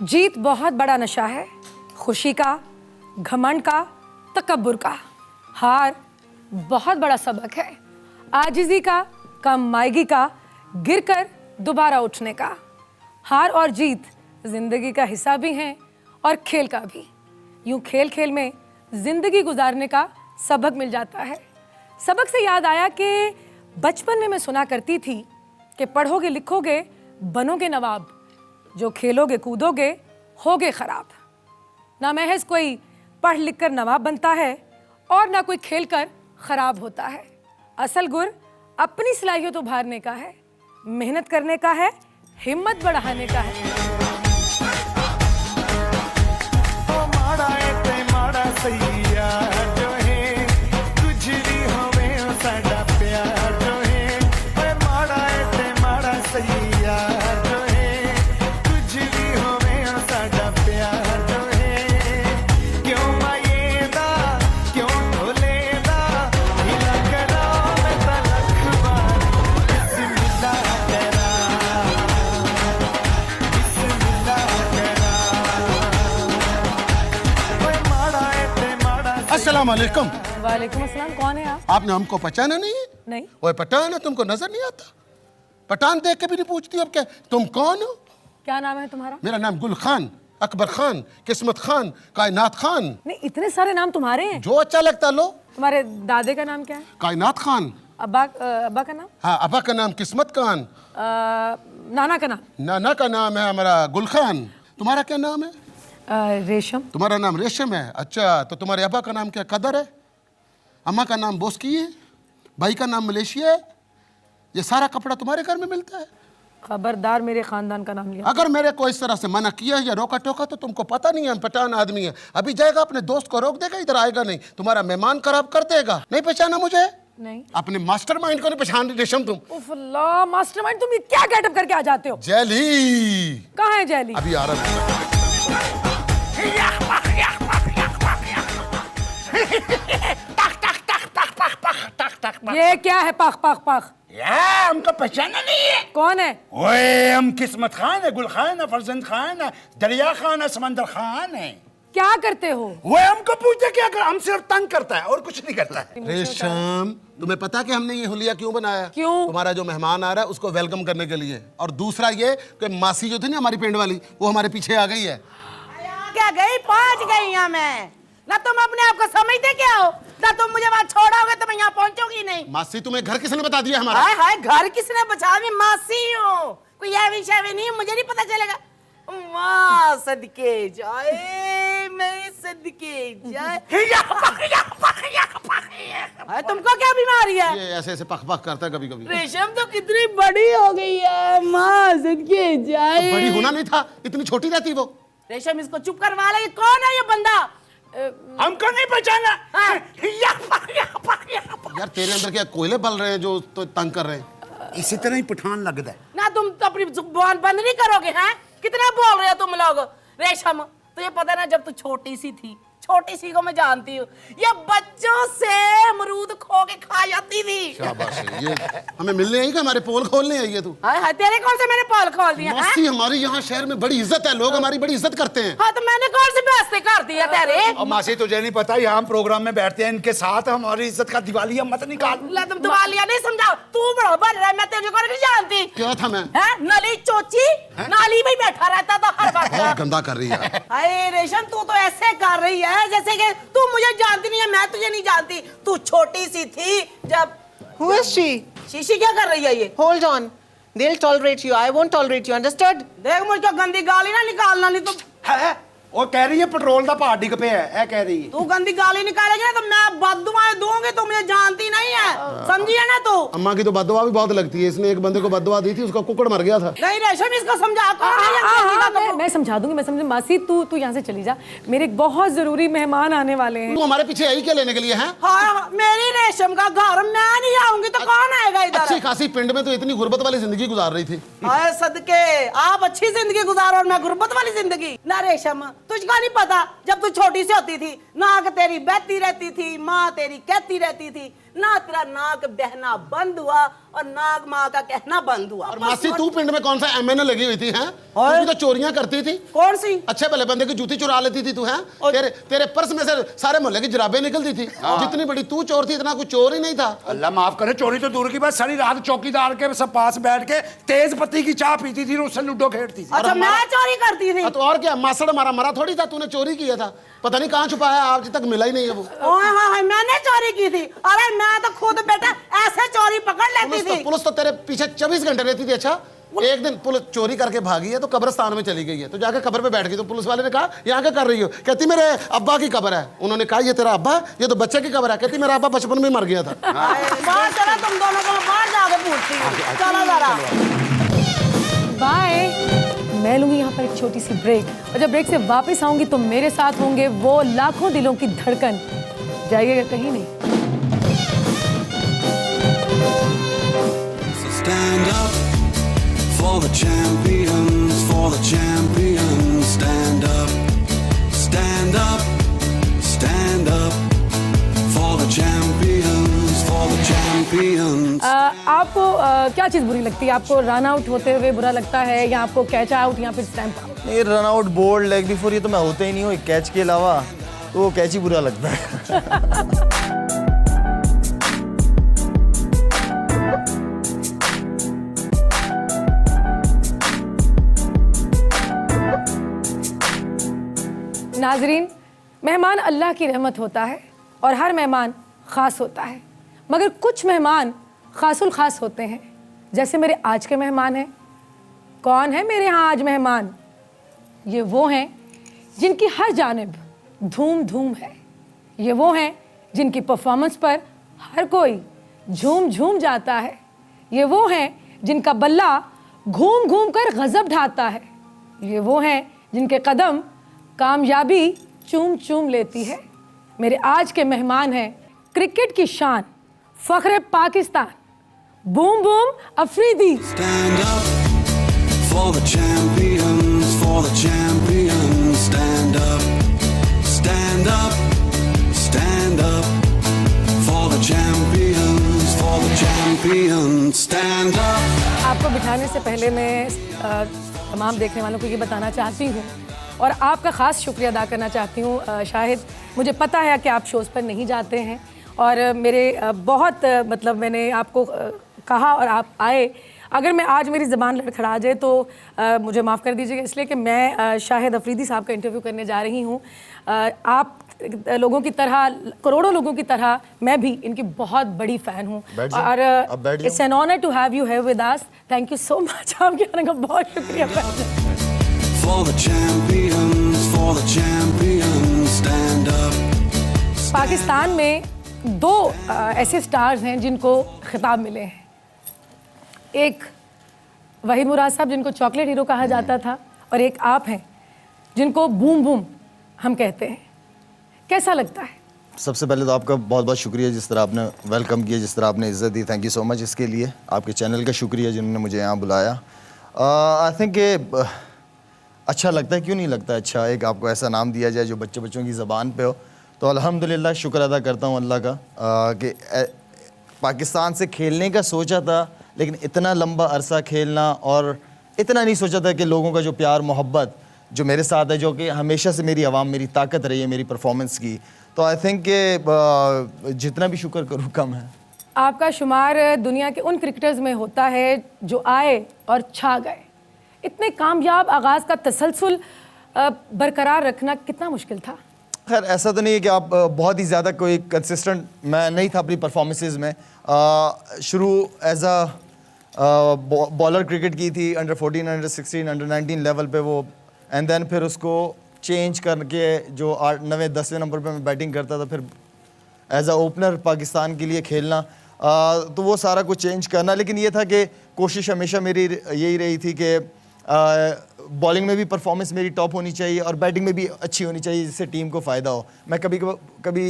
जीत बहुत बड़ा नशा है, खुशी का, घमंड का, तकब्बुर का। हार बहुत बड़ा सबक है, आजिज़ी का, कम मायगी का, गिरकर दोबारा उठने का। हार और जीत जिंदगी का हिस्सा भी हैं और खेल का भी। यूं खेल खेल में जिंदगी गुजारने का सबक मिल जाता है। सबक से याद आया कि बचपन में मैं सुना करती थी कि पढ़ोगे लिखोगे बनोगे नवाब, जो खेलोगे कूदोगे होगे खराब। ना महज कोई पढ़ लिख कर नवाब बनता है और ना कोई खेल कर खराब होता है। असल गुर अपनी सलाहियत उभारने का है, मेहनत करने का है, हिम्मत बढ़ाने का है। अस्सलाम वालेकुम। वालेकुम अस्सलाम। कौन है आप? आपने हमको पहचाना नहीं है? नहीं। ओए पठान है, तुमको नजर नहीं आता? पठान देख के भी नहीं पूछती अब क्या तुम कौन हो? क्या नाम है तुम्हारा? मेरा नाम गुल खान, अकबर खान, किस्मत खान, कायनात खान। नहीं, इतने सारे नाम तुम्हारे हैं। जो अच्छा लगता लो। तुम्हारे दादे का नाम क्या है? कायनात खान। अब्बा का नाम? हाँ, अब्बा का नाम किस्मत खान। नाना का नाम? नाना का नाम है हमारा गुल खान। तुम्हारा क्या नाम है? रेशम। तुम्हारा नाम रेशम है? अच्छा, तो तुम्हारे अब्बा का नाम क्या कदर है? अम्मा का नाम बोस्की है? भाई का नाम मलेशिया है? ये सारा कपड़ा तुम्हारे घर में मिलता है? खबरदार मेरे खानदान का नाम लिया। अगर मेरे को इस तरह से मना किया या रोका टोका तो तुमको पता नहीं है हम पठान आदमी है। अभी जाएगा अपने दोस्त को रोक देगा, इधर आएगा नहीं, तुम्हारा मेहमान खराब कर देगा। नहीं पहचाना मुझे? नहीं। अपने मास्टरमाइंड को नहीं पहचान रही रेशम तुम? उफ अल्लाह, मास्टरमाइंड तुम ये क्या गेटअप करके आ जाते हो? जैली। कहाँ है जैली? अभी आ रहा है। ये क्या है पख पख पख? यार हमको पहचाना नहीं है? कौन है? ओए हम किस्मत खान है, गुल खान है, फरजंद खान है, दरिया खान है, समंदर खान है। क्या करते हो? वो हमको पूछते क्या कर, हम सिर्फ तंग करता है और कुछ नहीं करता है। रेशम, तुम्हें पता है कि हमने ये हुलिया क्यों बनाया? क्यों? तुम्हारा जो मेहमान आ रहा है उसको वेलकम करने के लिए, और दूसरा ये कि मासी जो थी ना हमारी पेंड वाली, वो हमारे पीछे आ गई है। क्या गई? पहुंच गई यहाँ मैं। ना तुम अपने आप को समझते क्या हो? ना तुम मुझे वहाँ छोड़ोगे तो मैं यहाँ पहुंचूंगी नहीं। मासी, तुम्हें घर किसने बता दिया हमारा? हाय हाय, घर किसने बचा? मैं मासी हूँ, कोई ये विषय भी नहीं, मुझे नहीं पता चलेगा। माँ सदके जाए, मेरी सदके जाए। तुमको क्या बीमारी है? ये ऐसे ऐसे पख पख करता है कभी कभी। रेशम तो कितनी बड़ी हो गई है, माँ सदके जाए। बड़ी होना नहीं था, इतनी छोटी रहती वो। रेशम इसको चुप करवा ले। कौन है ये बंदा? हमको नहीं पहचाना। हाँ। यार तेरे अंदर क्या कोयले बल रहे हैं जो तो तंग कर रहे हैं? इसी तरह ही पठान लगता है ना। तुम तो अपनी जुबान बंद नहीं करोगे हैं? कितना बोल रहे हो तुम लोग? रेशम, तुझे पता ना, जब तू छोटी सी थी, छोटी सी को मैं जानती हूँ, ये बच्चों से अमरूद खो के खा जाती थी। शाबाश है। ये हमें मिलने आई कि हमारे पोल खोलने आई है तू? हाय हाय, तेरे कौन से मैंने पोल खोल दिया? मासी, हमारी यहाँ शहर में बड़ी इज्जत है, लोग हमारी बड़ी इज्जत करते हैं। हाँ, तो मैंने कौन सी बेइज्जती कर दी है तेरे? और मासी तुझे नहीं पता, यहाँ हम प्रोग्राम में बैठते हैं इनके साथ, हमारी इज्जत का दिवालिया मत निकाल। ले तुम दिवालिया नहीं समझाओ, तू बड़ा बन रहा है, मैं तेरे को नहीं जानती। क्या था मैं? नली चोची, नाली में बैठा रहता था हर बहुत वक्त। गंदा कर रही है। हाय रेशम, तू तो ऐसे कर रही है जैसे कि तू मुझे जानती नहीं है, मैं तुझे नहीं जानती। तू छोटी सी थी जब। Who is she? शीशी क्या कर रही है ये? Hold on. They'll tolerate you. I won't tolerate you. Understood? देख, मुझको गंदी गाली ना निकालना, नहीं तो है वो कह रही है पेट्रोल का भाव डिग पे है, कह रही है। तू गंदी गाली निकालेगी ना तो मैं बददुआएं दूंगी। तू मुझे जानती नहीं है, समझी है ना तू? अम्मा की तो बददुआ भी बहुत लगती है। इसने एक बंदे को बददुआ दी थी, उसका कुकड़ मर गया था। नहीं रेशम, इसको समझा। कौन है ये गंदी का कपड़ा? मैं समझा दूंगी, मैं समझ। मासी, तू यहाँ से चली जा, मेरे एक बहुत जरूरी मेहमान आने वाले हैं। तू हमारे पीछे आई क्या लेने के लिए है? हाँ, मेरी रेशम का घर, मैं नहीं आऊंगी तो कौन आएगा इधर? अच्छी खासी पिंड में तो इतनी गुर्बत वाली जिंदगी गुजार रही थी। हाय सदके, आप अच्छी जिंदगी गुजारो और मैं गुर्बत वाली जिंदगी। ना रेशम, तुझको नहीं पता, जब तू छोटी सी होती थी, नाक तेरी बहती रहती थी, माँ तेरी कहती रहती थी, ना तेरा नाक बहना बंद हुआ और नाक माँ का कहना बंद हुआ। और मासी तू पिंड में कौन सा एमएनए लगी हुई थी हैं? तू भी तो चोरियां करती थी। कौन सी? अच्छे भले बंदे की जूती चुरा लेती थी तू हैं? तेरे तेरे पर्स में से सारे मोहल्ले की जराबें निकलती थी। जितनी बड़ी तू चोर थी इतना कोई चोर ही नहीं था। अल्लाह माफ करे, चोरी तो दूर की बात, सारी रात चौकीदार के सब पास बैठ के तेज पत्ती की चाय पीती थी, उससे लूडो खेलती थी। अच्छा मैं चोरी करती थी? तो और क्या, मासड़ मारा मरा थोड़ी था, तूने चोरी किया था। पता नहीं कहाँ छुपाया, आज तक मिला ही नहीं है वो। ओए हाय, मैंने चोरी की थी। अरे मैं तो खुद बेटा ऐसे चोरी पकड़ लेती थी। पुलिस तो तेरे पीछे 24 घंटे रहती थी। अच्छा एक दिन पुलिस चोरी करके भागी है तो कब्रिस्तान में चली गई है, तो जाके कब्र पे बैठ गई। तो पुलिस वाले ने कहा यहाँ क्या कर रही हो? कहती मेरे अब्बा की कब्र है। उन्होंने कहा ये तेरा अब्बा, ये तो बच्चे की कब्र है। कहती मेरा अब्बा बचपन में मर गया था। बाहर चला, तुम दोनों को बाहर जाके पूछती हूँ। चलो जरा बाय। मैं लूंगी यहाँ पर एक छोटी सी ब्रेक, और जब ब्रेक से वापस आऊंगी तो मेरे साथ होंगे वो लाखों दिलों की धड़कन। जाइएगा कहीं नहीं। Stand up for the champions, for the champions. Stand up, stand up, stand up for the champions, for the champions. आपको क्या चीज़ बुरी लगती है? आपको रन आउट होते हुए बुरा लगता है, या आपको कैच आउट या फिर स्टैम्प आउट? नहीं, run out, bowled, leg before, ये तो मैं होता ही नहीं हूँ। एक कैच के अलावा तो वो कैच ही बुरा लगता है। नाजरीन, मेहमान अल्लाह की रहमत होता है और हर मेहमान ख़ास होता है, मगर कुछ मेहमान ख़ासुल ख़ास होते हैं, जैसे मेरे आज के मेहमान हैं। कौन है मेरे यहाँ आज मेहमान? ये वो हैं जिनकी हर जानिब धूम धूम है। ये वो हैं जिनकी परफॉर्मेंस पर हर कोई झूम झूम जाता है। ये वो हैं जिनका बल्ला घूम घूम कर गज़ब ढाता है। ये वो हैं जिनके कदम कामयाबी चूम चूम लेती है। मेरे आज के मेहमान हैं क्रिकेट की शान, फ़ख्र Pakistan, boom boom Afridi. Stand up for the champions, for the champions. Stand up, stand up, stand up for the champions, for the champions. Stand up. आपको बिठाने से पहले मैं तमाम देखने वालों को ये बताना चाहती हूँ और आपका ख़ास शुक्रिया अदा करना चाहती हूँ। शाहिद, मुझे पता है कि आप शोज़ पर नहीं जाते हैं और मेरे बहुत मतलब मैंने आपको कहा और आप आए। अगर मैं आज मेरी ज़बान लड़खड़ा जाए तो मुझे माफ़ कर दीजिएगा, इसलिए कि मैं शाहिद अफरीदी साहब का इंटरव्यू करने जा रही हूँ। आप लोगों की तरह, करोड़ों लोगों की तरह मैं भी इनकी बहुत बड़ी फ़ैन हूँ और it's an honour to have you here with us. Thank you so much. आपके आने का बहुत शुक्रिया। For the champions, for the champions. Stand up. Pakistan में दो ऐसे स्टार्स हैं जिनको खिताब मिले हैं। एक वहीद मुराद साहब जिनको चॉकलेट हीरो कहा जाता था, और एक आप हैं जिनको बूम बूम हम कहते हैं। कैसा लगता है? सबसे पहले तो आपका बहुत बहुत शुक्रिया, जिस तरह आपने वेलकम किया, जिस तरह आपने इज़्ज़त दी। थैंक यू सो मच इसके लिए। आपके चैनल का शुक्रिया जिन्होंने मुझे यहाँ बुलाया। आई थिंक अच्छा लगता है, क्यों नहीं लगता अच्छा, एक आपको ऐसा नाम दिया जाए जो बच्चों की ज़बान पे हो। तो अल्हम्दुलिल्लाह शुक्र अदा करता हूँ अल्लाह का कि पाकिस्तान से खेलने का सोचा था, लेकिन इतना लंबा अरसा खेलना, और इतना नहीं सोचा था कि लोगों का जो प्यार मोहब्बत जो मेरे साथ है, जो कि हमेशा से मेरी आवाम मेरी ताकत रही है मेरी परफॉर्मेंस की। तो आई थिंक कि जितना भी शुक्र करूँ कम है। आपका शुमार दुनिया के उन क्रिकेटर्स में होता है जो आए और छा गए। इतने कामयाब आगाज़ का तसलसल बरकरार रखना कितना मुश्किल था? खैर ऐसा तो नहीं है कि आप बहुत ही ज़्यादा कोई कंसिस्टेंट मैं नहीं था अपनी परफॉर्मेंसेस में। शुरू एज अ बॉलर क्रिकेट की थी, अंडर 14, अंडर 16, अंडर 19 लेवल पे वो, एंड देन फिर उसको चेंज करके जो 8, 9, 10वें नंबर पे मैं बैटिंग करता था, फिर एज अ ओपनर पाकिस्तान के लिए खेलना, तो वो सारा कुछ चेंज करना। लेकिन ये था कि कोशिश हमेशा मेरी यही रही थी कि बॉलिंग में भी परफॉर्मेंस मेरी टॉप होनी चाहिए और बैटिंग में भी अच्छी होनी चाहिए, जिससे टीम को फ़ायदा हो। मैं कभी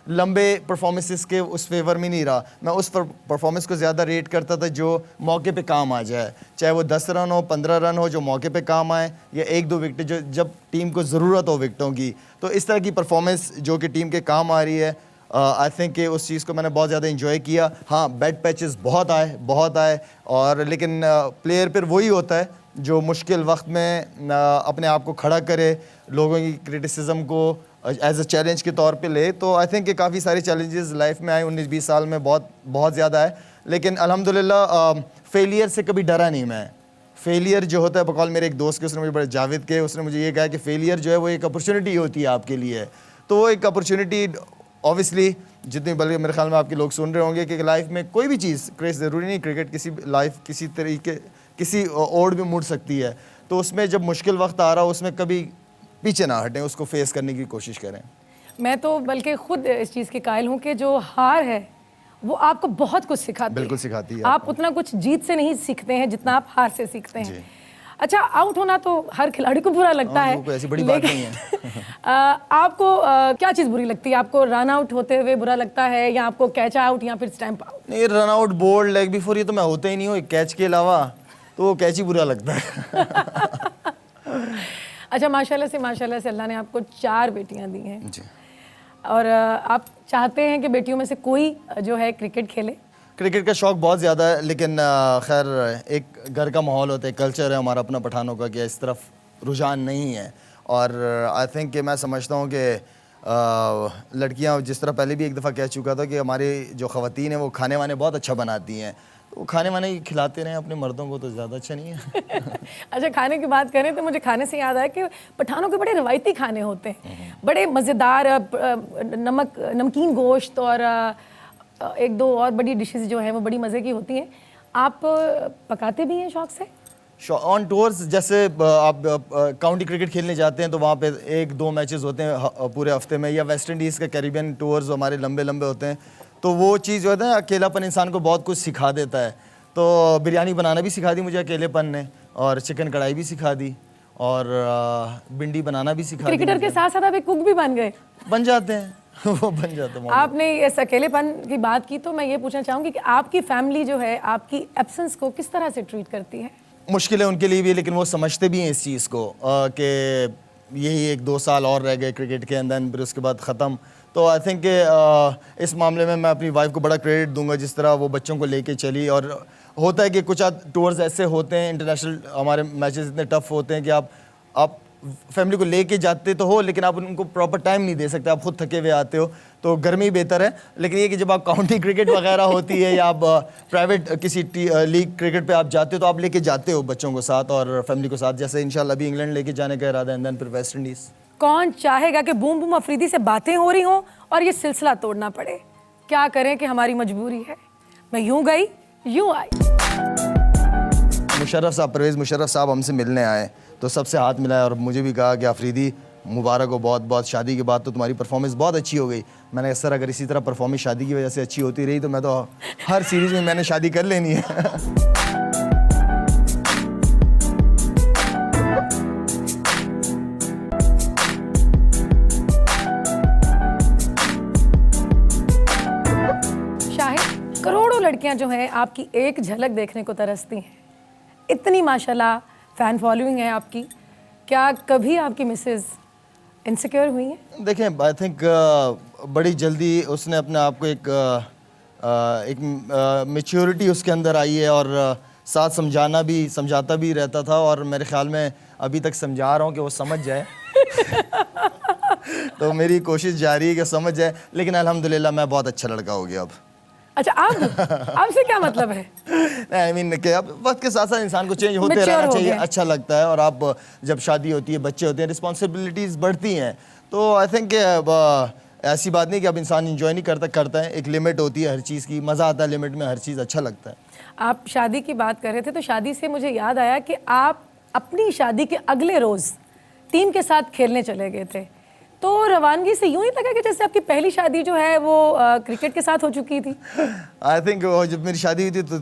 लंबे परफॉर्मेंसेस के उस फेवर में नहीं रहा। मैं उस परफॉर्मेंस को ज़्यादा रेट करता था जो मौके पे काम आ जाए, चाहे वो 10 रन हो, 15 रन हो, जो मौके पे काम आए, या 1-2 विकेट जो जब टीम को ज़रूरत हो विकेटों की। तो इस तरह की परफॉर्मेंस जो कि टीम के काम आ रही है, आई थिंक कि उस चीज़ को मैंने बहुत ज़्यादा इंजॉय किया। हाँ, बैड पैचेस बहुत आए और लेकिन प्लेयर फिर वही होता है जो मुश्किल वक्त में अपने आप को खड़ा करे, लोगों की क्रिटिसिज्म को एज अ चैलेंज के तौर पे ले। तो आई थिंक कि काफ़ी सारे चैलेंजेस लाइफ में आए 19-20 साल में, बहुत ज़्यादा है, लेकिन अल्हम्दुलिल्लाह फेलियर से कभी डरा नहीं मैं। फेलियर जो होता है, बकौल मेरे एक दोस्त के, उसने मुझे बड़े जावेद के, उसने मुझे ये कहा कि फेलियर जो है वो एक अपॉर्चुनिटी होती है आपके लिए। तो वो एक अपॉर्चुनिटी ऑब्वियसली जितनी, बल्कि मेरे ख्याल में आपके लोग सुन रहे होंगे कि लाइफ में कोई भी चीज़, ज़रूरी नहीं क्रिकेट, किसी लाइफ किसी तरीके किसी ओर में मुड़ सकती है। तो उसमें जब मुश्किल वक्त आ रहा हो उसमें कभी पीछे ना हटें, उसको फेस करने की कोशिश करें। मैं तो बल्कि खुद इस चीज़ की कायल हूँ कि जो हार है वो आपको बहुत कुछ सिखाती है। बिल्कुल सिखाती है। आप उतना कुछ जीत से नहीं सीखते हैं जितना आप हार से सीखते हैं। अच्छा, आउट होना तो हर खिलाड़ी को बुरा लगता है, कोई ऐसी बड़ी बात नहीं है। आपको क्या चीज़ बुरी लगती है? आपको रन आउट होते हुए बुरा लगता है, या आपको कैच आउट, या फिर स्टैंप आउट? नहीं, run out, bowled, leg before, ये तो मैं होता ही नहीं हूँ। एक कैच के अलावा तो वो कैच ही बुरा लगता है। अच्छा, माशाल्लाह से अल्लाह ने आपको 4 बेटियां दी हैं जी। और आप चाहते हैं कि बेटियों में से कोई जो है क्रिकेट खेले? क्रिकेट का शौक़ बहुत ज़्यादा है, लेकिन खैर एक घर का माहौल होता है, कल्चर है हमारा अपना पठानों का कि इस तरफ रुझान नहीं है। और आई थिंक कि मैं समझता हूँ कि लड़कियाँ, जिस तरह पहले भी एक दफ़ा कह चुका था कि हमारी जो ख़वातीन हैं वो खाने वाने बहुत अच्छा बनाती हैं, तो खाने वाने खिलाते रहें अपने मर्दों को तो ज़्यादा अच्छा नहीं है। अच्छा, खाने की बात करें तो मुझे खाने से याद आया कि पठानों के बड़े रवायती खाने होते हैं, बड़े मज़ेदार, नमकीन गोश्त और एक दो और बड़ी डिशेस जो हैं वो बड़ी मज़े की होती हैं। आप पकाते भी हैं शौक़ से? ऑन टूर्स, जैसे आप काउंटी क्रिकेट खेलने जाते हैं तो वहाँ पे 1-2 मैचेस होते हैं पूरे हफ्ते में, या वेस्ट इंडीज़ का कैरिबियन टूर्स हमारे लंबे लंबे होते हैं, तो वो चीज़ जो है ना, अकेलापन इंसान को बहुत कुछ सिखा देता है। तो बिरयानी बनाना भी सिखा दी मुझे अकेलेपन ने, और चिकन कढ़ाई भी सिखा दी, और भिंडी बनाना भी सिखा दी। क्रिकेटर के साथ साथ आप एक कुक भी बन गए? बन जाते हैं। वो बन जाते हैं। आपने इस अकेलेपन की बात की तो मैं ये पूछना चाहूँगी कि आपकी फैमिली जो है आपकी एब्सेंस को किस तरह से ट्रीट करती है? मुश्किल है उनके लिए भी, लेकिन वो समझते भी हैं इस चीज़ को कि यही 1-2 साल और रह गए क्रिकेट के अंदर, फिर उसके बाद ख़त्म। तो आई थिंक कि इस मामले में मैं अपनी वाइफ को बड़ा क्रेडिट दूंगा, जिस तरह वो बच्चों को लेके चली। और होता है कि कुछ टूर्स ऐसे होते हैं, इंटरनेशनल हमारे मैचेस इतने टफ होते हैं कि आप फैमिली को लेके जाते तो हो, लेकिन आप उनको प्रॉपर टाइम नहीं दे सकते, आप खुद थके हुए आते हो, तो घर में ही बेहतर है। लेकिन ये कि जब आप काउंटी क्रिकेट वगैरह होती है, या आप प्राइवेट किसी लीग क्रिकेट पे आप जाते हो, तो आप लेके जाते हो बच्चों को साथ और फैमिली को साथ, जैसे इंशाल्लाह अभी इंग्लैंड लेके जाने का इरादा है, फिर वेस्ट इंडीज़। कौन चाहेगा कि बूम बूम अफरीदी से बातें हो रही हों और ये सिलसिला तोड़ना पड़े? क्या करें कि हमारी मजबूरी है। मैं यूं गई यूं आई। मुशर्रफ साहब, परवेज़ मुशर्रफ साहब हमसे मिलने आए तो सबसे हाथ मिलाया और मुझे भी कहा कि अफरीदी मुबारक हो बहुत बहुत, शादी के बाद तो तुम्हारी परफॉर्मेंस बहुत अच्छी हो गई। मैंने कहा सर, अगर इसी तरह परफॉर्मेंस शादी की वजह से अच्छी होती रही तो मैं तो हर सीरीज़ में मैंने शादी कर लेनी है। शाहिद, करोड़ों लड़कियां जो हैं आपकी एक झलक देखने को तरसती हैं। इतनी माशाल्लाह फ़ैन फॉलोइंग है आपकी, क्या कभी आपकी मिसेज इनसिक्योर हुई हैं? देखें, आई थिंक बड़ी जल्दी उसने अपने आप को एक मैच्योरिटी उसके अंदर आई है, और साथ समझाता भी रहता था, और मेरे ख्याल में अभी तक समझा रहा हूँ कि वो समझ जाए। तो मेरी कोशिश जारी है कि समझ जाए, लेकिन अल्हम्दुलिल्लाह मैं बहुत अच्छा लड़का हो गया अब। अच्छा, आपसे क्या मतलब है? आई मीन कि अब वक्त के साथ साथ इंसान को चेंज होते रहना चाहिए, अच्छा लगता है। और आप जब शादी होती है, बच्चे होते हैं, रिस्पॉन्सिबिलिटीज़ बढ़ती हैं, तो आई थिंक ऐसी बात नहीं कि अब इंसान इंजॉय नहीं करता है, एक लिमिट होती है हर चीज़ की, मज़ा आता है लिमिट में, हर चीज़ अच्छा लगता है। आप शादी की बात कर रहे थे तो शादी से मुझे याद आया कि आप अपनी शादी के अगले रोज़ टीम के साथ खेलने चले गए थे, तो रवानगी से यूं ही लगा कि जैसे आपकी पहली शादी जो है वो क्रिकेट के साथ हो चुकी थी। आई थिंक जब मेरी शादी हुई थी तो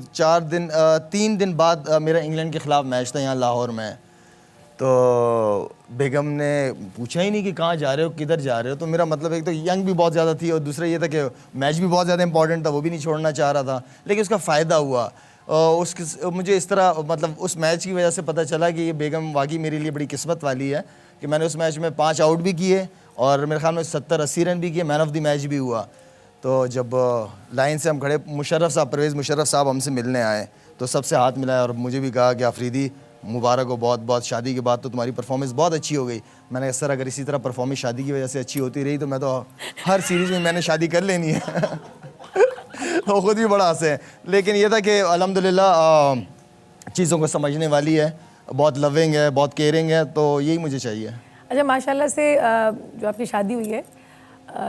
3 दिन बाद मेरा इंग्लैंड के ख़िलाफ़ मैच था यहाँ लाहौर में, तो बेगम ने पूछा ही नहीं कि कहाँ जा रहे हो, किधर जा रहे हो। तो मेरा मतलब एक तो यंग भी बहुत ज़्यादा थी, और दूसरा ये था कि मैच भी बहुत ज़्यादा इंपॉर्टेंट था, वो भी नहीं छोड़ना चाह रहा था, लेकिन उसका फ़ायदा हुआ। मुझे इस तरह मतलब उस मैच की वजह से पता चला कि ये बेगम वाकई मेरे लिए बड़ी किस्मत वाली है कि मैंने उस मैच में 5 आउट भी किए और मेरे ख्याल में 70-80 रन भी किए, मैन ऑफ द मैच भी हुआ। तो जब लाइन से हम खड़े, मुशर्रफ साहब, परवेज़ मुशर्रफ साहब हमसे मिलने आए, तो सबसे हाथ मिलाया और मुझे भी कहा कि आफरीदी मुबारक हो बहुत बहुत, शादी के बाद तो तुम्हारी परफॉर्मेंस बहुत अच्छी हो गई। मैंने कहा सर अगर इसी तरह परफॉर्मेंस शादी की वजह से अच्छी होती रही तो मैं तो हर सीरीज़ में मैंने शादी कर लेनी है। तो ख़ुद भी बड़ा हंसे हैं, लेकिन ये था कि अल्हम्दुलिल्लाह चीज़ों को समझने वाली है, बहुत लविंग है, बहुत केयरिंग है, तो यही मुझे चाहिए। अच्छा, माशाल्लाह से जो आपकी शादी हुई है,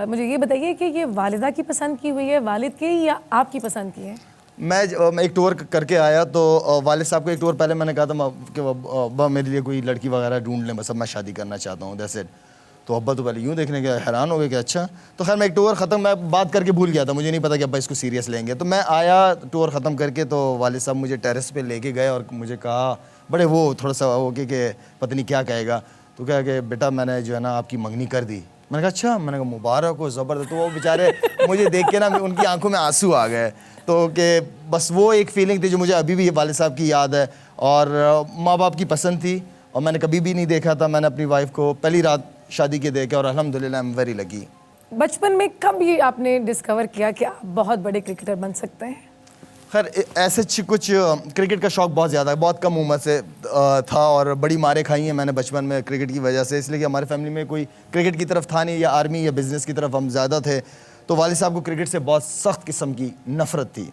मुझे ये बताइए कि ये वालिदा की पसंद की हुई है, वालिद की, या आपकी पसंद की है? मैं एक टूर करके आया तो वालिद साहब को एक टूर पहले मैंने कहा था कि अब्बा मेरे लिए कोई लड़की वगैरह ढूंढ लें, बस अब मैं शादी करना चाहता हूँ, दैट्स इट। तो अब्बा तो पहले यूँ देखने के हैरान हो गए कि अच्छा। तो खैर मैं एक टूर ख़त्म, मैं बात करके भूल गया था, मुझे नहीं पता कि अब्बा इसको सीरियस लेंगे। तो मैं आया टूर ख़त्म करके, तो वालिद साहब मुझे टेरेस पे लेके गए और मुझे कहा, बड़े वो थोड़ा सा हो गया कि पता नहीं क्या कहेगा, तो क्या कि बेटा मैंने जो है ना आपकी मंगनी कर दी। मैंने कहा अच्छा, मैंने कहा मुबारक हो, ज़बरदस्त। तो वो बेचारे मुझे देख के ना उनकी आंखों में आंसू आ गए, तो कि बस वो एक फ़ीलिंग थी जो मुझे अभी भी वालिद साहब की याद है, और माँ बाप की पसंद थी, और मैंने कभी भी नहीं देखा था। मैंने अपनी वाइफ को पहली रात शादी के देखा और अल्हम्दुलिल्लाह आई एम वेरी लकी। बचपन में कब ये आपने डिस्कवर किया कि आप बहुत बड़े क्रिकेटर बन सकते हैं? खैर ऐसे कुछ क्रिकेट का शौक़ बहुत ज़्यादा है, बहुत कम उम्र से था, और बड़ी मारें खाई हैं मैंने बचपन में क्रिकेट की वजह से, इसलिए कि हमारे फैमिली में कोई क्रिकेट की तरफ था नहीं, या आर्मी या बिज़नेस की तरफ हम ज़्यादा थे। तो वालिद साहब को क्रिकेट से बहुत सख्त किस्म की नफ़रत थी,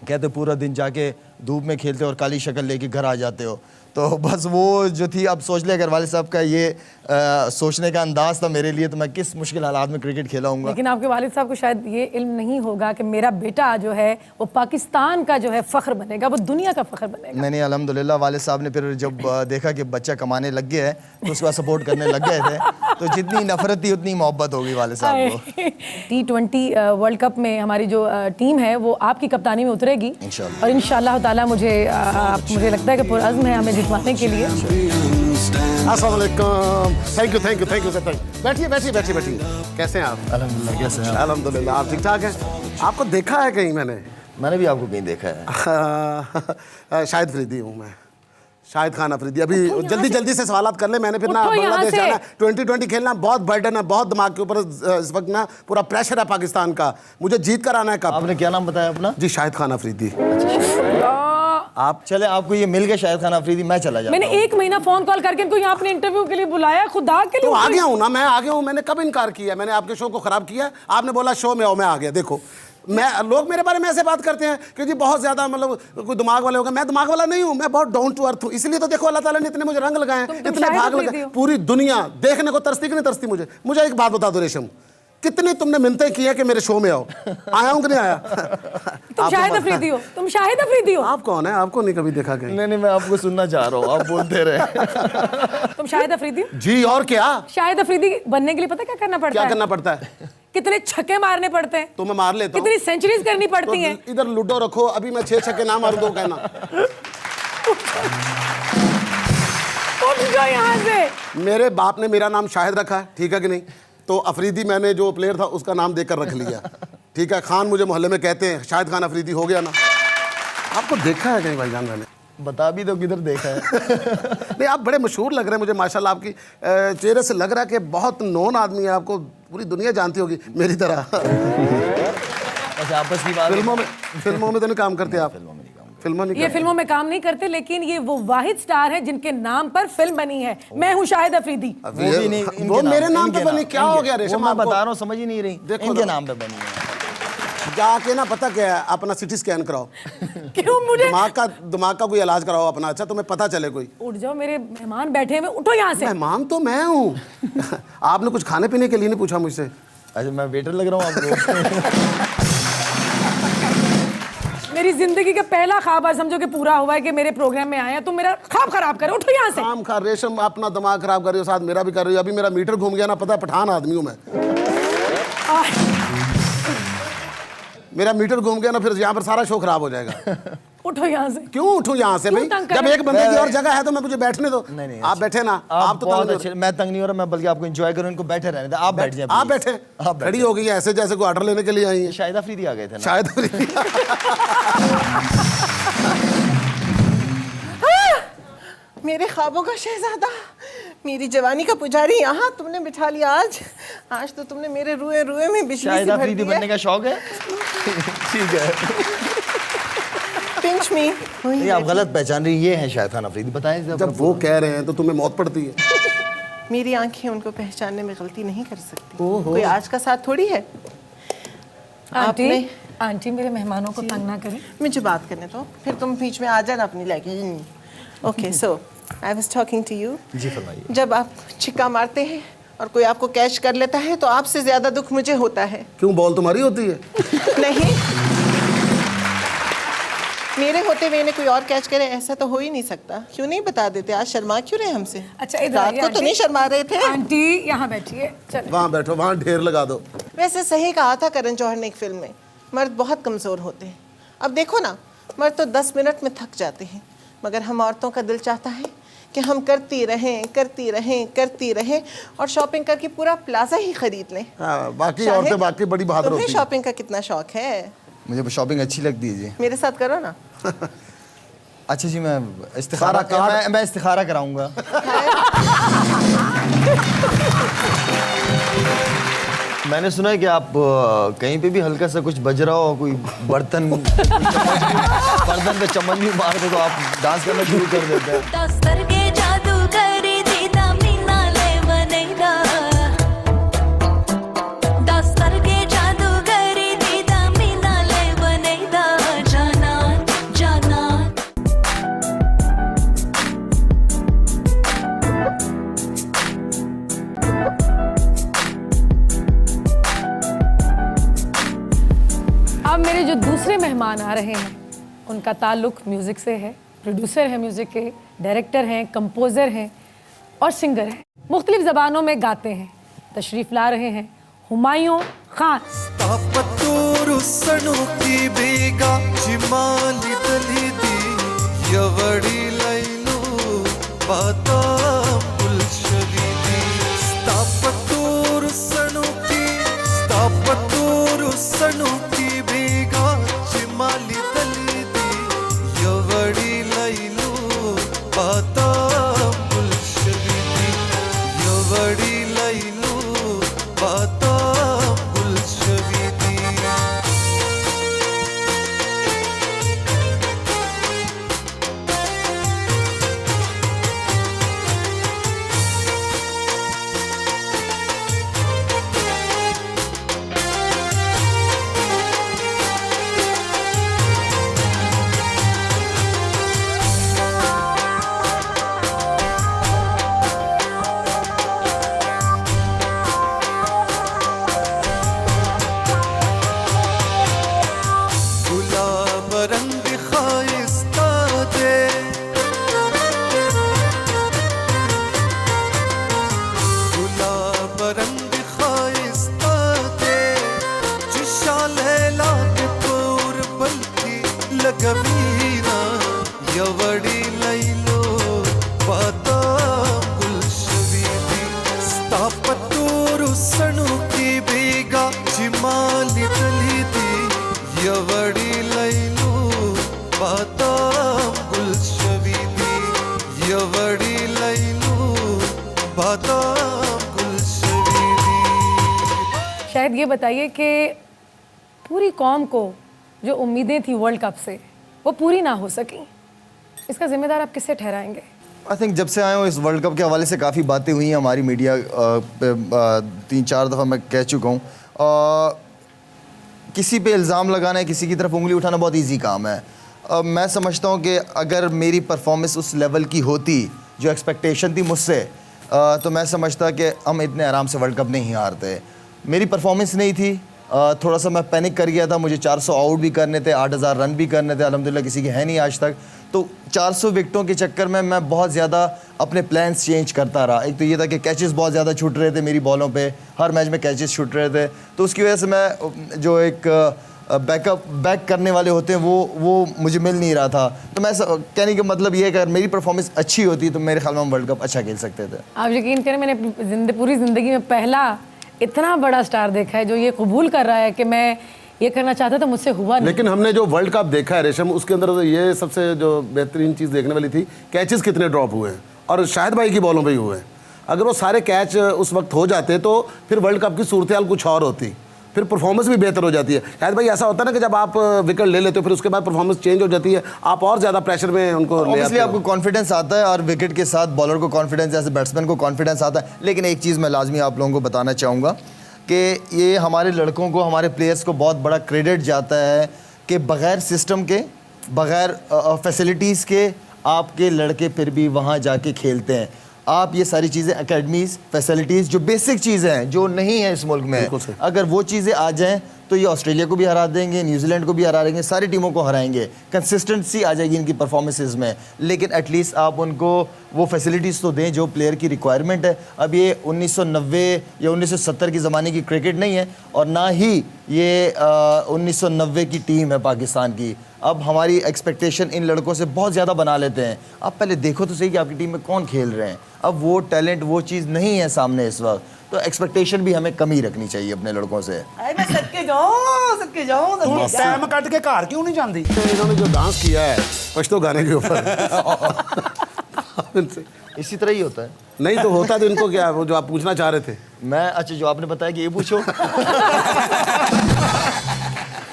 कहते पूरा दिन जाके धूप में खेलते और काली शक्ल लेके घर आ जाते हो। तो बस वो जो थी, अब सोच ले अगर वालिद साहब का ये सोचने का अंदाज़ था मेरे लिए, तो मैं किस मुश्किल हालात में क्रिकेट खेला हूँगा। लेकिन आपके वालिद साहब को शायद ये इल्म नहीं होगा कि मेरा बेटा जो है वो पाकिस्तान का जो है फ़ख्र बनेगा, वो दुनिया का फ़ख्र बनेगा। नहीं, अल्हम्दुलिल्लाह वालिद साहब ने फिर जब देखा कि बच्चा कमाने लग गया है तो उसके बाद सपोर्ट करने लग गए थे, तो जितनी नफ़रत थी उतनी मोहब्बत होगी वालिद साहब को। T20 वर्ल्ड कप में हमारी जो टीम है वो आपकी कप्तानी में उतरेगी, इंशाअल्लाह। और इंशाअल्लाह ताला मुझे लगता है कि पुरअज़्म है हमें जितवाने के लिए। अस्सलाम वालेकुम, थैंक यू सर। बैठिए बैठिए बैठिए बैठिए। कैसे हैं आप? अल्हम्दुलिल्लाह, कैसे हैं आप? अल्हम्दुलिल्लाह, आप ठीक ठाक हैं? आपको देखा है कहीं मैंने भी आपको कहीं देखा है। शाहिद अफरीदी हूँ मैं, शाहिद खान अफरीदी। अभी जल्दी से सवालात कर ले, मैंने फिर ना उठो यहाँ बांग्लादेश से। जाना। 2020 खेलना बहुत बर्डन है, बहुत दिमाग के ऊपर इस वक्त ना पूरा प्रेशर है पाकिस्तान का, मुझे जीत कर आना है। कब? आपने क्या नाम बताया अपना? जी शाहिद खान अफरीदी। आप चले, आपको ये मिल गया शाहिद खान अफरीदी, मैं चला जाता मैंने हूँ। 1 महीना फ़ोन कॉल करके इनको यहाँ अपने इंटरव्यू के लिए बुलाया, खुदा के लिए। तो आ गया हूँ ना, मैं आ गया हूँ। मैंने कब इनकार किया? मैंने आपके शो को ख़राब किया? आपने बोला शो में आओ, मैं आ गया। देखो लोग मेरे बारे में ऐसे बात करते हैं कि जी बहुत ज़्यादा मतलब कोई दिमाग वाले होगा। मैं दिमाग वाला नहीं हूँ, मैं बहुत डाउन टू अर्थ हूँ। इसलिए तो देखो अल्लाह ताला ने इतने मुझे रंग लगाए हैं, इतने भाग लगाए। पूरी दुनिया देखने को तरसती कि नहीं तरसती मुझे एक बात बता दो रेशम, कितनी तुमने मिन्नतें की है कि मेरे शो में आओ? आया हूँ कि नहीं आया? तुम शाहिद अफरीदी हो, तुम शाहिद अफरीदी हो। आप कौन है? आपको नहीं कभी देखा कहीं? नहीं, मैं आपको सुनना चाह रहा हूँ, आप बोलते रहे। तुम शाहिद अफरीदी हो? जी, और क्या? शाहिद अफरीदी बनने के लिए पता क्या करना पड़ता है? क्या करना पड़ता है? कितने छक्के मारने पड़ते हैं? तो मैं मार लेता हूँ। कितनी सेंचुरीज करनी पड़ती हैं? तो इधर लूडो रखो, अभी मैं 6 छक्के ना मारूं तो कहना। उठ जाओ यहाँ से। मेरे बाप ने मेरा नाम शाहिद रखा है, ठीक है कि नहीं? तो अफरीदी मैंने जो प्लेयर था उसका नाम देकर रख लिया, ठीक है? खान मुझे मोहल्ले में कहते हैं, शाहिद खान अफरीदी हो गया ना। आपको देखा है कहीं भाईजान मैंने? बता भी दो किधर देखा है। नहीं, आप बड़े मशहूर लग रहे हैं मुझे माशाल्लाह। आपकी चेहरे से लग रहा है कि बहुत नोन आदमी है, आपको पूरी दुनिया जानती होगी मेरी तरह। अच्छा, आपस की बात। फिल्मों में तो नहीं काम करते आप? फिल्मों नहीं ये करते। फिल्मों में काम नहीं करते, लेकिन ये वो वाहिद स्टार है जिनके नाम पर फिल्म बनी है। मैं हूँ शाहिद अफरीदी। वो भी नहीं, इनके वो मेरे नाम इनके पे बनी। क्या हो गया रेशम? मैं आपको बता रहा हूँ, समझ ही नहीं रही। देखो इनके तो। नाम पे बनी है। जाके ना पता क्या है, अपना सिटी स्कैन कराओ। क्यों? मुझे दिमाग का कोई इलाज कराओ अपना, अच्छा तुम्हें पता चले कोई। उठ जाओ, मेरे मेहमान बैठे हुए, उठो यहाँ से। मेहमान तो मैं हूँ। आपने कुछ खाने पीने के लिए नहीं पूछा मुझसे? अच्छा, मैं वेटर लग रहा हूँ आपको? मेरी जिंदगी का पहला ख्वाब आज समझो कि पूरा हुआ है कि मेरे प्रोग्राम में आए हैं, तुम मेरा ख्वाब खराब करो। उठो यहाँ से। काम खा रेशम, अपना दिमाग खराब कर रही हो, साथ मेरा भी कर रही हो। अभी मेरा मीटर घूम गया ना, पता है पठान आदमी हूँ मैं। मेरा मीटर घूम गया ना, फिर यहाँ पर सारा शो खराब हो जाएगा। उठो यहाँ से। क्यों उठूं यहाँ से क्यों भाई? तंग कर जब रहे एक बंदे की और जगह है तो मैं मुझे बैठने दो। नहीं, आप बैठे ना, आप तो बहुत तंग अच्छे। मैं तंग नहीं हो रहा, मैं बल्कि आपको एंजॉय करूँ, इनको बैठे रहने दे। आप बैठ जाए, आप बैठे। खड़ी हो गई है ऐसे जैसे कोई ऑर्डर लेने के लिए आई है। शाहिद अफरीदी आ गए थे ना? शायद मेरे ख्वाबों का शहजादा, मेरी जवानी का पुजारी यहाँ तुमने बिठा लिया आज तो तुमने मेरे रुए रुए में बिजली शायद सी भर अफरीदी दी बनने है। का शौक है। ठीक है। पिंच मी नहीं, आप गलत पहचान रही, ये हैं शायद खान अफरीदी। बताएं जब वो कह रहे हैं तो तुम्हें मौत पड़ती है। मेरी आंखें उनको पहचानने में गलती नहीं कर सकती। कोई आज का साथ थोड़ी है। आंटी आंटी मेरे मेहमानों को तंग ना करें। मुझे बात करने दो, फिर तुम बीच में आ जाना अपनी language. Okay, so I was talking to you. जी फरमाइए। जब आप छिक्का मारते हैं और कोई आपको कैच कर लेता है तो आपसे ज्यादा दुख मुझे होता है। क्यों, बॉल तुम्हारी होती है? नहीं, मेरे होते हुए इन्हें कोई और कैच करे, ऐसा तो हो ही नहीं सकता। क्यों नहीं बता देते? आज शर्मा क्यों रहे हमसे? अच्छा इधर रात आइए को तो आंटी। नहीं शर्मा रहे थे। आंटी यहाँ बैठिए, चलो। वहाँ बैठो, वहाँ ढेर लगा दो। वैसे सही कहा था करण जौहर ने एक फिल्म में, मर्द बहुत कमज़ोर होते हैं। अब देखो ना, मर्द तो 10 मिनट में थक जाते हैं, मगर हम औरतों का दिल चाहता है कि हम करती रहें और शॉपिंग करके पूरा प्लाजा ही खरीद लें। हाँ, बाकी शाहिद, औरतें बाकी बड़ी बहादुर तुम्हें होती हैं। शॉपिंग का कितना शौक है? मुझे शॉपिंग अच्छी लगती है जी। मेरे साथ करो ना। अच्छा जी, मैं इस्तिखारा मैं इस्तिखारा कराऊंगा। मैंने सुना है कि आप कहीं पे भी हल्का सा कुछ बज रहा हो, कोई बर्तन पे चम्मच भी मार दो तो आप डांस करना शुरू कर देते हैं। दस्तर के जादूगरी दीदा मीना ले बनेगा, दस्तर के जादूगरी दीदा मीना ले बनेगा, जाना जाना। अब मेरे जो दूसरे मेहमान आ रहे हैं उनका ताल्लुक म्यूज़िक से है। प्रोड्यूसर हैं म्यूज़िक के, डायरेक्टर हैं, कंपोज़र हैं और सिंगर हैं। मुख्तलिफ ज़बानों में गाते हैं। तशरीफ़ ला रहे हैं हुमायूं खान। तापतूरु सणुकी बेगा चिमाली दलिदी यवड़ी लैलू बाता पुलशवीदी तापतूरु सणुकी बेगा चिमाली दलिदी यवड़ी लैलू बाता पुलशवीदी यवड़ी लैलू बाता लगवीना यवड़ी लैलो बाता गुलशवीदी स्थापतूरु सणुकी बेगा जिमाली दलिदी यवड़ी लैलो बाता गुलशवीदी यवड़ी लैलो बाता गुलशवीदी। शायद ये बताइए कि पूरी कौम को जो उम्मीदें थी वर्ल्ड कप से वो पूरी ना हो सकी, इसका जिम्मेदार आप किससे ठहराएंगे? आई थिंक जब से आए हो इस वर्ल्ड कप के हवाले से काफ़ी बातें हुई हैं हमारी मीडिया पे, 3-4 दफ़ा मैं कह चुका हूँ। किसी पे इल्ज़ाम लगाना है, किसी की तरफ उंगली उठाना बहुत इजी काम है। मैं समझता हूँ कि अगर मेरी परफॉर्मेंस उस लेवल की होती जो एक्सपेक्टेशन थी मुझसे, तो मैं समझता कि हम इतने आराम से वर्ल्ड कप नहीं हारते। मेरी परफॉर्मेंस नहीं थी, थोड़ा सा मैं पैनिक कर गया था। मुझे 400 आउट भी करने थे, 8000 रन भी करने थे, अल्हम्दुलिल्लाह किसी के है नहीं आज तक। तो 400 विकेटों के चक्कर में मैं बहुत ज़्यादा अपने प्लान्स चेंज करता रहा। एक तो ये था कि कैचेस बहुत ज़्यादा छूट रहे थे मेरी बॉलों पे, हर मैच में कैचेस छूट रहे थे। तो उसकी वजह से मैं जो एक बैक करने वाले होते हैं वो मुझे मिल नहीं रहा था। तो मैं कहने का मतलब ये है कि अगर मेरी परफॉर्मेंस अच्छी होती तो मेरे ख्याल में हम वर्ल्ड कप अच्छा खेल सकते थे। आप यकीन करें, मैंने अपनी पूरी ज़िंदगी में पहला इतना बड़ा स्टार देखा है जो ये कबूल कर रहा है कि मैं ये करना चाहता था, मुझसे हुआ नहीं। लेकिन हमने जो वर्ल्ड कप देखा है रेशम, उसके अंदर तो ये सबसे जो बेहतरीन चीज़ देखने वाली थी, कैचेस कितने ड्रॉप हुए हैं और शाहिद भाई की बॉलों पे ही हुए हैं। अगर वो सारे कैच उस वक्त हो जाते तो फिर वर्ल्ड कप की सूरत हाल कुछ और होती, फिर परफॉर्मेंस भी बेहतर हो जाती है। शायद भाई ऐसा होता है ना कि जब आप विकेट ले लेते हो फिर उसके बाद परफॉर्मेंस चेंज हो जाती है, आप और ज़्यादा प्रेशर में उनको ले ऑब्वियसली आते आपको हो। कॉन्फिडेंस आता है और विकेट के साथ बॉलर को कॉन्फिडेंस, जैसे बैट्समैन को कॉन्फिडेंस आता है। लेकिन एक चीज़ मैं लाजमी आप लोगों को बताना चाहूँगा कि ये हमारे लड़कों को, हमारे प्लेयर्स को बहुत बड़ा क्रेडिट जाता है कि बग़ैर सिस्टम के, बग़ैर फैसिलिटीज़ के आपके लड़के फिर भी वहाँ जाके खेलते हैं। आप ये सारी चीज़ें, एकेडमीज़, फैसिलिटीज़, जो बेसिक चीज़ें हैं जो नहीं है इस मुल्क में, अगर वो चीज़ें आ जाएं तो ये ऑस्ट्रेलिया को भी हरा देंगे, न्यूजीलैंड को भी हरा देंगे, सारी टीमों को हराएंगे। कंसिस्टेंसी आ जाएगी इनकी परफॉर्मेंसेस में। लेकिन एटलीस्ट आप उनको वो फैसिलिटीज़ तो दें जो प्लेयर की रिक्वायरमेंट है। अब ये 1990 या 1970 के ज़माने की क्रिकेट नहीं है और ना ही ये 1990 की टीम है पाकिस्तान की। अब हमारी एक्सपेक्टेशन इन लड़कों से बहुत ज़्यादा बना लेते हैं। आप पहले देखो तो सही कि आपकी टीम में कौन खेल रहे हैं। अब वो टैलेंट, वो चीज़ नहीं है सामने इस वक्त, तो एक्सपेक्टेशन भी हमें कम ही रखनी चाहिए अपने लड़कों से। मैं सदके जाऊं तू टाइम कट के घर क्यों नहीं जाती? इन्होंने जो डांस किया है पश्तो गाने के ऊपर इसी तरह ही होता है। नहीं तो होता तो इनको क्या, वो जो आप पूछना चाह रहे थे मैं, अच्छा जो आपने बताया कि ये पूछो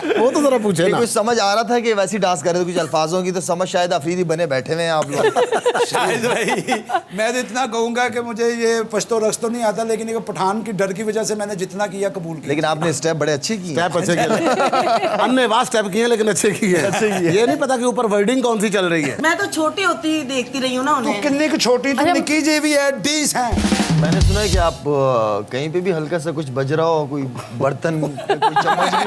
वो तो जरा पूछे ना। कुछ समझ आ रहा था कि वैसे डांस कर रहे थे कुछ अल्फाजों की, तो समझ शायद अफरीदी बने बैठे हुए हैं आप लोग। शायद भाई मैं तो इतना कहूँगा कि मुझे ये पश्तो रक्स तो नहीं आता, लेकिन एक पठान की डर की वजह से मैंने जितना किया कबूल किया। लेकिन आपने स्टेप बड़े अच्छे किए। स्टेप अच्छे किए, हमने वाह स्टेप किए लेकिन अच्छे किए। ये नहीं पता कि ऊपर वर्डिंग कौन सी चल रही है। मैं तो छोटी होती देखती रही हूँ ना तू उन्हें। कितनी की छोटी, तू निकी जेवी है, डीस हैं। मैंने सुना है कि आप कहीं पे भी हल्का सा कुछ बज रहा हो, कोई बर्तन पे कोई चम्मच भी,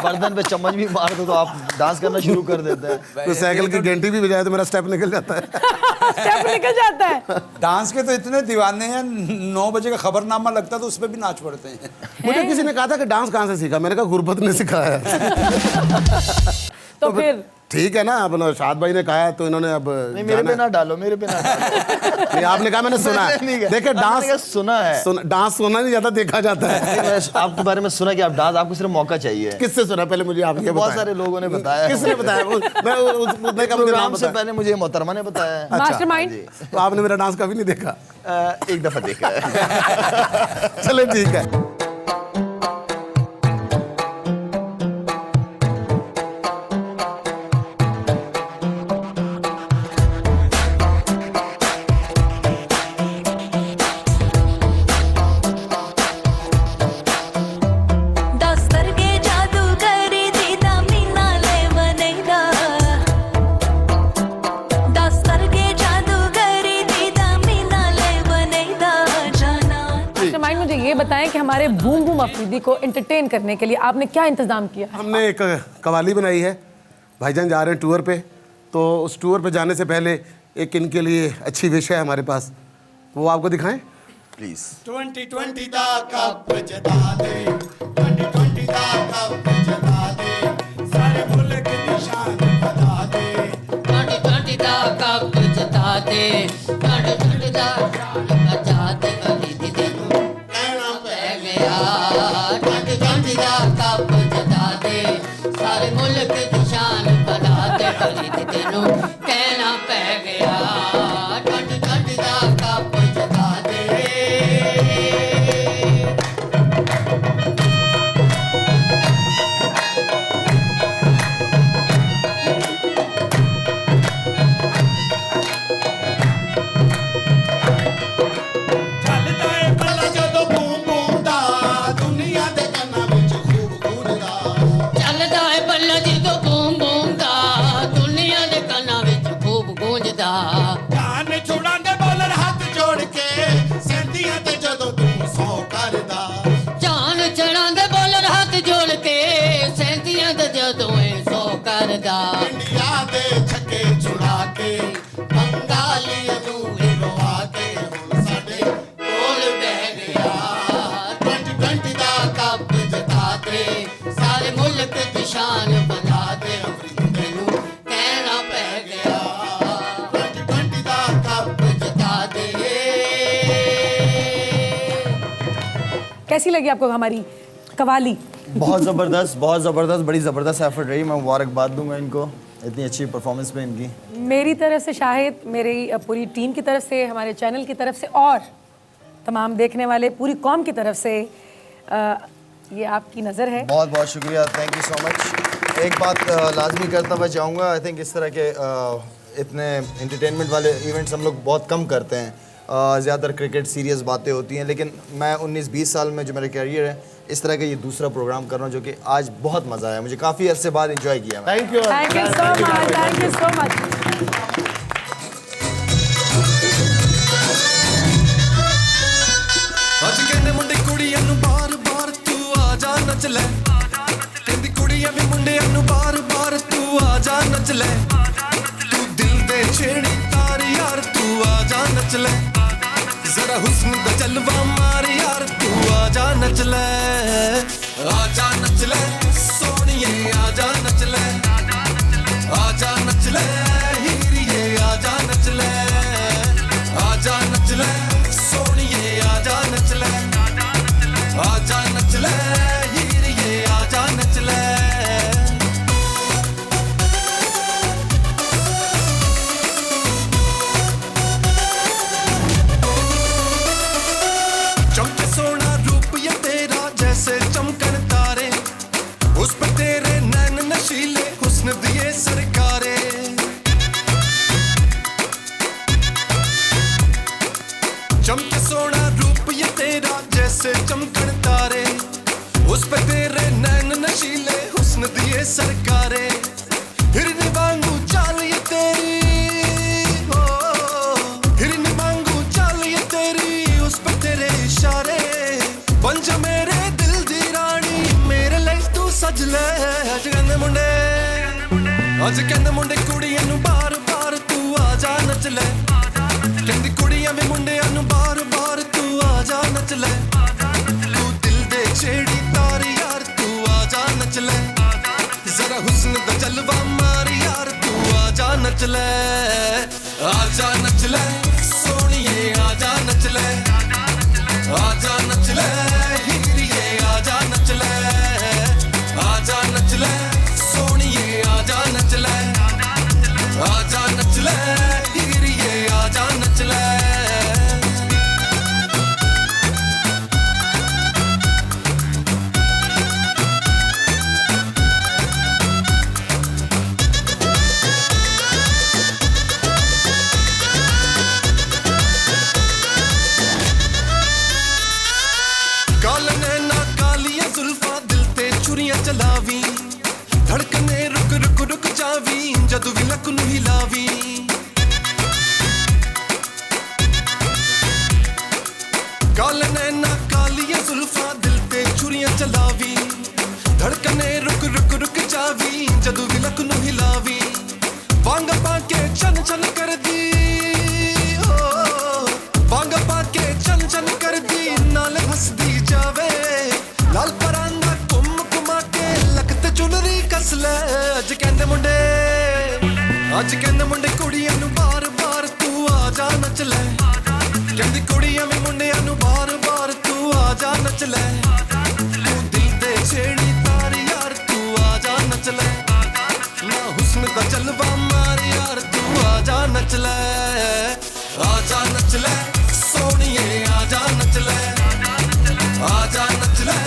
बर्तन पे चम्मच भी मार दो तो आप डांस करना शुरू कर देते हैं। तो साइकिल की घंटी भी बजाए तो मेरा स्टेप निकल जाता है। स्टेप निकल जाता है। डांस के तो इतने दीवाने हैं, 9 बजे का खबरनामा लगता तो उस पर भी नाच पड़ते हैं। मुझे किसी ने कहा था कि डांस कहाँ से सीखा, मैंने कहा गुरबत ने सिखाया। तो फिर ठीक है ना, अपना शाद भाई ने कहा है तो इन्होंने अब नहीं, मेरे पे ना डालो, मेरे पे ना डालो। नहीं, आपने कहा मैंने सुना नहीं है। कहा। देखिए आपने डांस कहा सुना है। डांस सुना नहीं जाता, देखा जाता है। मैंने आपके बारे में सुना कि आप डांस, आपको सिर्फ मौका चाहिए। किससे सुना पहले मुझे आप ये बहुत बताएं। सारे लोगों ने बताया। किसने बताया? मैं उसने का मुझे नाम प्रोग्राम से बताया। पहले मुझे मोहतरमा ने बताया। अच्छा, मास्टरमाइंड। तो आपने मेरा डांस कभी नहीं देखा? एक दफा देखा है। चले ठीक है। दस्तर के जादूगर दीदा मीना ले बनेगा दस्तर के जादूगर दीदा मीना ले बनेगा जाना। मास्टरमाइंड, मुझे ये बताएं कि हमारे बूम बूम अफरीदी को एंटरटेन करने के लिए आपने क्या इंतजाम किया? हमने एक कवाली बनाई है। भाईजान जा रहे हैं टूर पे, तो उस टूर पे जाने से पहले एक इनके लिए अच्छी विश है हमारे पास, वो आपको दिखाएं प्लीज। 2020 दा कप जता दे, 2020 दा कप जता दे, सारे मुल्क की शान बता दे। 2020 दा कप जता दे, 2020 दा शान बचा दे। अली दी तेनू कहना पै गया, 2020 दा कप जता दे, सारे मुल्क की शान बता दे। अली दी तेनू कहना पै गया, 2020 दा कप जता दे। ਚੱਲਦਾ ਏ ਬੱਲਾ ਜਦੋਂ ਬੂਮ ਬੂਮ ਦਾ, ਦੁਨੀਆ ਦੇ ਕੰਨਾਂ ਵਿੱਚ ਖੂਬ ਗੂੰਜਦਾ। ਚੱਲਦਾ ਏ ਬੱਲਾ ਜਦੋਂ ਬੂਮ ਬੂਮ ਦਾ, ਦੁਨੀਆ ਦੇ ਕੰਨਾਂ ਵਿੱਚ ਖੂਬ ਗੂੰਜਦਾ। ਜਾਨ ਛੁਡਾਉਂਦੇ ਬੋਲਰ ਹੱਥ ਜੋੜ ਕੇ, ਸੈਂਦੀਆਂ ਤੇ ਜਦੋਂ ਤੂੰ ਸੌ ਕਰਦਾ। ਜਾਨ ਚੜਾਉਂਦੇ ਬੋਲਰ ਹੱਥ ਜੋੜ ਕੇ, ਸੈਂਤੀਆਂ ਤੇ ਜਦੋਂ ਇਹ ਸੌ ਕਰਦਾ। ਇੰਡੀਆ ਦੇ ਛੱਕੇ ਛੁਡਾ ਕੇ, ਬੰਗਾਲੀਆਂ ਨੂੰ ਹਿਲਵਾ ਕੇ, ਹੁਣ ਸਾਡੇ ਕੋਲ ਬਹਿ ਗਿਆ 2020 ਦਾ ਕੱਪ ਜਿਤਾ ਦੇ, ਸਾਰੇ ਮੁਲਕ ਦੀ ਸ਼ਾਨ ਬਣਾ ਦੇ। ਅਫਰੀਦੀ ਨੂੰ ਕਹਿਣਾ ਪੈ ਗਿਆ 2020 ਦਾ ਕੱਪ ਜਿਤਾ ਦੇ। कैसी लगी आपको हमारी कवाली? बहुत ज़बरदस्त, बड़ी ज़बरदस्त एफर्ट रही। मैं मुबारकबाद दूंगा इनको इतनी अच्छी परफॉर्मेंस पे इनकी। मेरी तरफ से शाहिद, मेरी पूरी टीम की तरफ से, हमारे चैनल की तरफ से और तमाम देखने वाले पूरी कौम की तरफ से ये आपकी नज़र है। बहुत बहुत शुक्रिया, थैंक यू सो मच। एक बात लाजमी करता हुआ चाहूँगा, आई थिंक इस तरह के इतने एंटरटेनमेंट वाले इवेंट्स हम लोग बहुत कम करते हैं। ज़्यादातर क्रिकेट सीरियस बातें होती हैं, लेकिन मैं 19-20 साल में जो मेरा करियर है, इस तरह का ये दूसरा प्रोग्राम कर रहा हूँ जो कि आज बहुत मज़ा आया मुझे, काफ़ी अरसे बाद एंजॉय किया। Thank you, thank you so much, thank you so much. ਅੱਜ ਕਹਿੰਦੇ ਮੁੰਡੇ ਕੁੜੀਆਂ ਨੂੰ ਬਾਰ-ਬਾਰ ਤੂੰ ਆ ਜਾ ਨੱਚ ਲੈ, ਕਹਿੰਦੀ ਕੁੜੀਆਂ ਵੀ ਮੁੰਡਿਆਂ ਨੂੰ ਬਾਰ-ਬਾਰ ਤੂੰ ਆ ਜਾ ਨੱਚ ਲੈ, ਤੂੰ ਦਿਲ ਦੇ ਛੇੜੀ ਤਾਰ ਯਾਰ ਤੂੰ ਆ ਜਾ ਨੱਚ ਲੈ, ਜ਼ਰਾ ਹੁਸਨ ਦਾ ਜਲਵਾ ਮਾਰ ਯਾਰ ਤੂੰ ਆ ਜਾ ਨੱਚ ਲੈ, ਆ ਜਾ ਨੱਚ ਲੈ ਸੋਹਣੀਏ ਆ ਜਾ ਨੱਚ ਲੈ, ਆ ਜਾ ਨੱਚ ਲੈ ਹੀਰੀਏ ਆ ਜਾ ਨੱਚ ਲੈ, ਆ ਜਾ ਨੱਚ ਲੈ ਸੋਹਣੀਏ ਆ ਜਾ ਨੱਚ ਲੈ, ਆ ਜਾ ਨੱਚ ਲੈ ਹੀਰੀਏ ਆ ਜਾ ਨੱਚ ਲੈ। चमके सोना रूप ये तेरा जैसे चमकन तारे, उस पे तेरे नैन नशीले हुस्न दिए सरकारे, चमके सोना रूप ये तेरा जैसे चमकन तारे, उस पे तेरे नैन नशीले हुस्न दिए सरकारे, हिरन वांगू चाल ये तेरी, ओ हिरन वांगू चाल ये तेरी, उस पे तेरे इशारे, बन जा मेरे दिल दी रानी, मेरे लिए तू सज ले। अज कहंदे मुंडे, अज कहंदे मुंडे कुड़ियां नू बार-बार तू आ जा नच ले, कहंदी कुड़ियां वी मुंडियां नू बार-बार तू आ जा नच ले, तू दिल दे छेड़ी तार यार तू आ जा नच ले, जरा हुस्न दा जलवा मार यार तू आ जा नच ले, आ जा नच ले सोहणीए आ जा नच ले, आ जा नच ले हीरिए आ जा नच ले, आ जा नच ले सोहणीए आ जा नच ले, आ जा नच ले हीरिए आ जा नच ले। काले नैना कालियां जुल्फां दिल ते छुरियां चलावी, धड़कने रुक रुक रुक जावी जदू भी लक नू हिलावी, काले नैना कालियां जुल्फां दिल ते छुरियां चलावी, धड़कने रुक रुक रुक जावी जदू भी लक नू हिलावी, वांग पाके चन चन कर दी, वांग पाके चन चन कर दी, नाल हसदी जावे लाल परांदा घुम घुमा के लकत चुनरी कस ले। अज कहंदे मुंडे, अज कहंदे मुंडे कुड़ियां नू बार-बार तू आ जा नच ले, कहंदी कुड़ियां वी मुंडियां नू बार-बार तू आ जा नच ले, तू दिल दे छेड़ी तार यार तू आ जा नच ले, ना हुस्न दा जलवा मार यार तू आ जा नच ले, आ जा नच ले सोहणीए आ जा नच ले, आ जा नच ले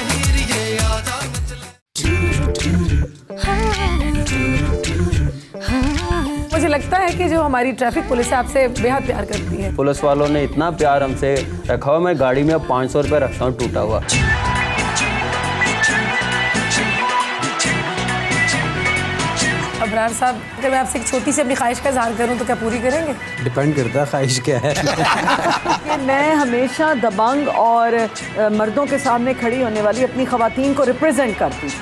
हीरिए आ जा नच ले। मुझे लगता है कि जो हमारी ट्रैफिक पुलिस है आपसे बेहद प्यार करती है। पुलिस वालों ने इतना प्यार हमसे रखा हुआ, मैं गाड़ी में 500 रुपये रखता हूँ टूटा हुआ। अबरार साहब, अगर मैं आपसे एक छोटी सी अपनी ख्वाहिश का इजहार करूं तो क्या पूरी करेंगे? डिपेंड करता है ख्वाहिश क्या है। कि मैं हमेशा दबंग और मर्दों के सामने खड़ी होने वाली अपनी खवातीन को रिप्रेजेंट करती थी।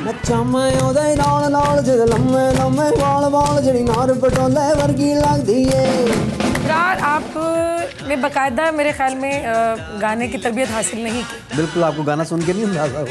अबरार, आपने बाकायदा मेरे ख्याल में गाने की तरबियत हासिल नहीं की। बिल्कुल, आपको गाना सुन के नहीं अंदाजा हुआ।